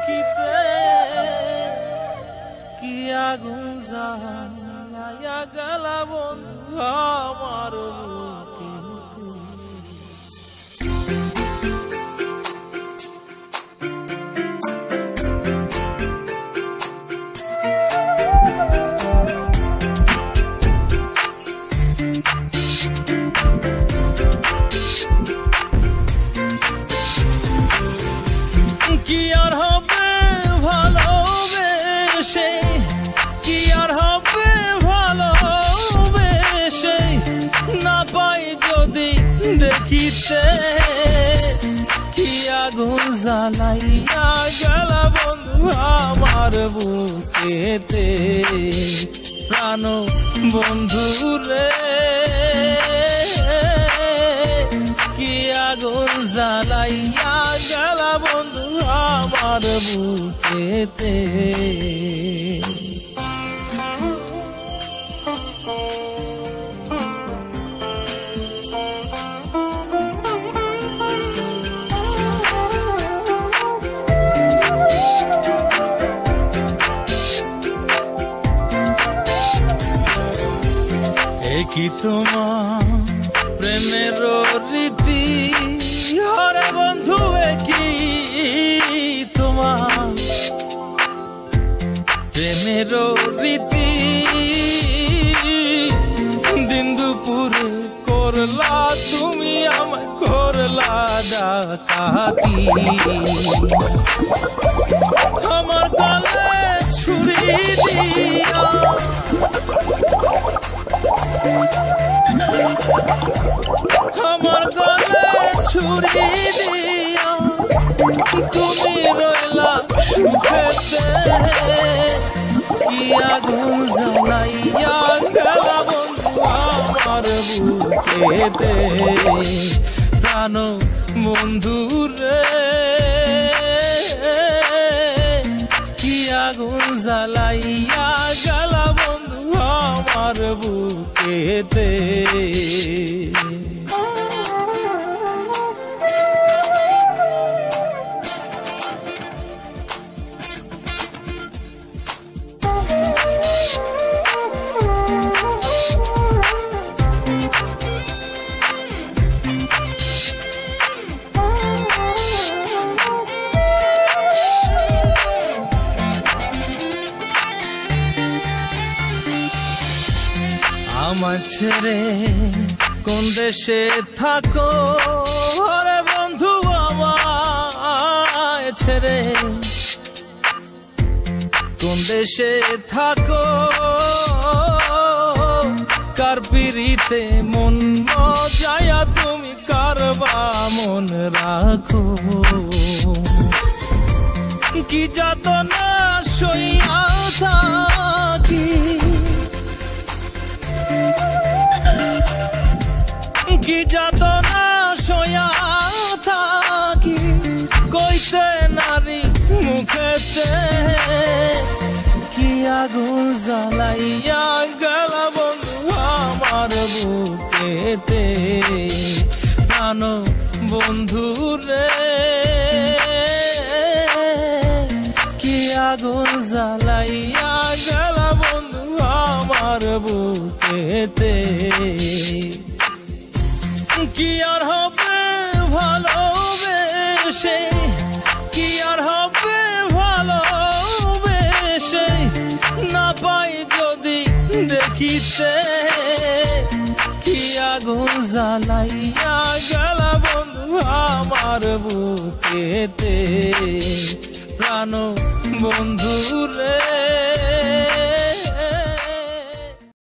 দেখিতে কি আগুন জ্বালাইয়া গেলা বন্ধু আমার বুকে। কি আর হবে ভালোবেসে, কি আর হবে ভালোবেসে, না পাই যদি দেখিতে কি আগুন জ্বালাইয়া গেলা বন্ধু আমার বুকেতে। প্রাণ বন্ধু রে কি আগুন জ্বালাইয়া গেলা বন্ধু আমার বুকেতে। কি তোমার প্রেমের রীতি হরে বন্ধু, কি তোমার প্রেমের রীতি। দিন দুপুরে করলা তুমি আমায় করলা ডাকাতি, আমার গলে ছুরি দিয়া আমার গলে ছুরি দিয়া তুমি রইলা সুখেতে। কি আগুন জ্বালাইয়া গেলা বন্ধু আমার বুকেতে। প্রাণ বন্ধু রে কি আগুন জ্বালাইয়া গেলা বন্ধু আমার বুকেতে। আমার ছেড়ে কোন দেশে থাকো রে বন্ধু, আমায় ছেড়ে কোন দেশে থাকো। কার পিরিতে মন মজায়া তুমি কারবা মন রাখো। কি যাতনা সইয়া থাকি, কি যাতনা সইয়া থাকি, কইতে নারী মুখেতে। কি আগুন জ্বালাইয়া গেলা বন্ধু আমার বুকেতে। প্রাণ বন্ধু রে কি আগুন জ্বালাইয়া গেলা বন্ধু আমার বুকেতে। কি আর হবে ভালোবেসে, কি আর হবে ভালোবেসে, না পাই যদি দেখিতে কি আগুন জ্বালাইয়া গেলা বন্ধু আমার বুকেতে। প্রাণ বন্ধু রে